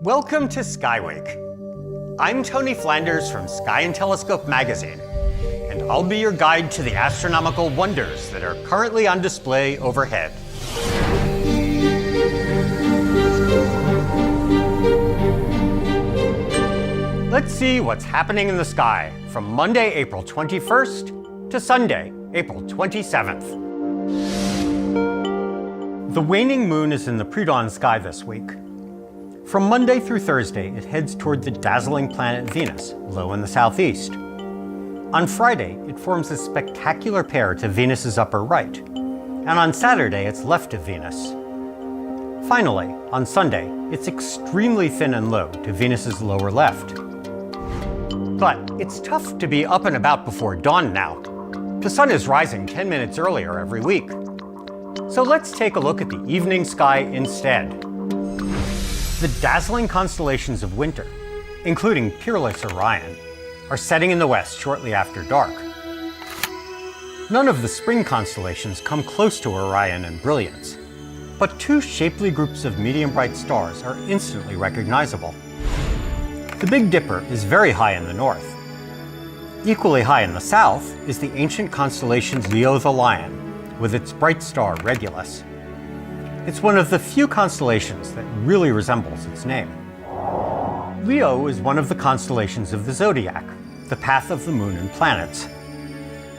Welcome to SkyWeek. I'm Tony Flanders from Sky and Telescope magazine, and I'll be your guide to the astronomical wonders that are currently on display overhead. Let's see what's happening in the sky from Monday, April 21st to Sunday, April 27th. The waning moon is in the pre-dawn sky this week. From Monday through Thursday, it heads toward the dazzling planet Venus, low in the southeast. On Friday, it forms a spectacular pair to Venus's upper right, and on Saturday, it's left of Venus. Finally, on Sunday, it's extremely thin and low to Venus's lower left. But it's tough to be up and about before dawn now. The sun is rising 10 minutes earlier every week. So let's take a look at the evening sky instead. The dazzling constellations of winter, including peerless Orion, are setting in the west shortly after dark. None of the spring constellations come close to Orion in brilliance, but two shapely groups of medium-bright stars are instantly recognizable. The Big Dipper is very high in the north. Equally high in the south is the ancient constellation Leo the Lion, with its bright star Regulus. It's one of the few constellations that really resembles its name. Leo is one of the constellations of the zodiac, the path of the moon and planets.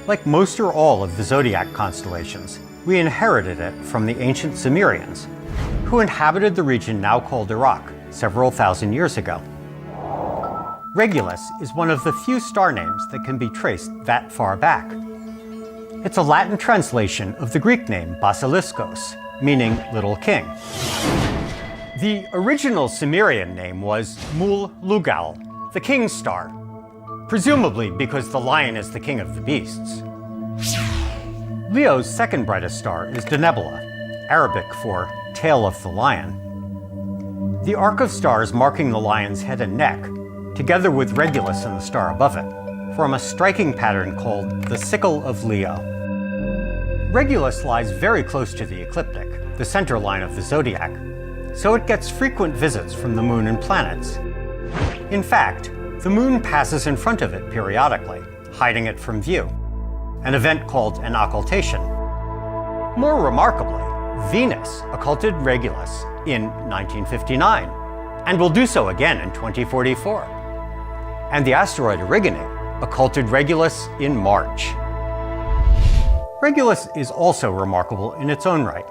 Like most or all of the zodiac constellations, we inherited it from the ancient Sumerians, who inhabited the region now called Iraq several thousand years ago. Regulus is one of the few star names that can be traced that far back. It's a Latin translation of the Greek name Basiliskos, meaning Little King. The original Sumerian name was Mul-Lugal, the King's Star, presumably because the lion is the king of the beasts. Leo's second brightest star is Denebola, Arabic for tail of the lion. The arc of stars marking the lion's head and neck, together with Regulus and the star above it, form a striking pattern called the Sickle of Leo. Regulus lies very close to the ecliptic, the center line of the zodiac, so it gets frequent visits from the moon and planets. In fact, the moon passes in front of it periodically, hiding it from view, an event called an occultation. More remarkably, Venus occulted Regulus in 1959, and will do so again in 2044. And the asteroid Origone occulted Regulus in March. Regulus is also remarkable in its own right.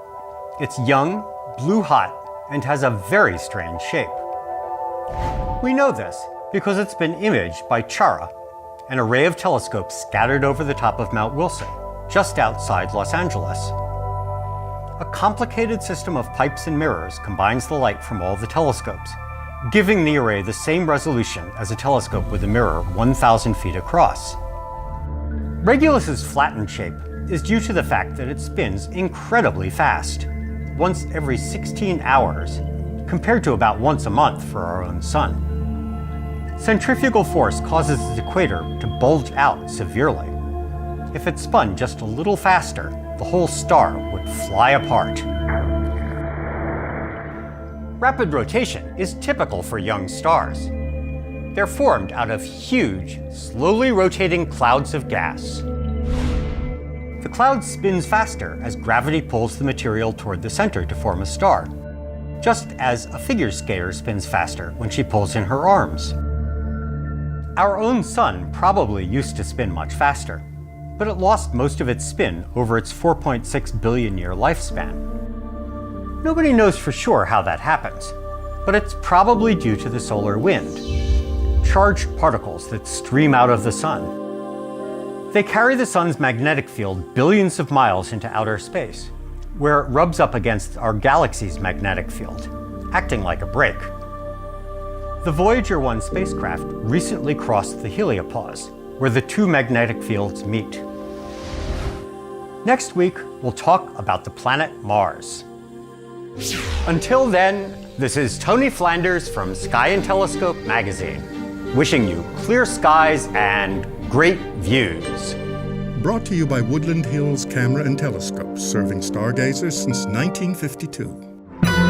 It's young, blue-hot, and has a very strange shape. We know this because it's been imaged by CHARA, an array of telescopes scattered over the top of Mount Wilson, just outside Los Angeles. A complicated system of pipes and mirrors combines the light from all the telescopes, giving the array the same resolution as a telescope with a mirror 1,000 feet across. Regulus's flattened shape is due to the fact that it spins incredibly fast, once every 16 hours, compared to about once a month for our own sun. Centrifugal force causes its equator to bulge out severely. If it spun just a little faster, the whole star would fly apart. Rapid rotation is typical for young stars. They're formed out of huge, slowly rotating clouds of gas. The cloud spins faster as gravity pulls the material toward the center to form a star, just as a figure skater spins faster when she pulls in her arms. Our own sun probably used to spin much faster, but it lost most of its spin over its 4.6 billion year lifespan. Nobody knows for sure how that happens, but it's probably due to the solar wind, charged particles that stream out of the sun. They carry the sun's magnetic field billions of miles into outer space, where it rubs up against our galaxy's magnetic field, acting like a brake. The Voyager 1 spacecraft recently crossed the heliopause, where the two magnetic fields meet. Next week, we'll talk about the planet Mars. Until then, this is Tony Flanders from Sky and Telescope magazine, wishing you clear skies and great views. Brought to you by Woodland Hills Camera and Telescopes, serving stargazers since 1952.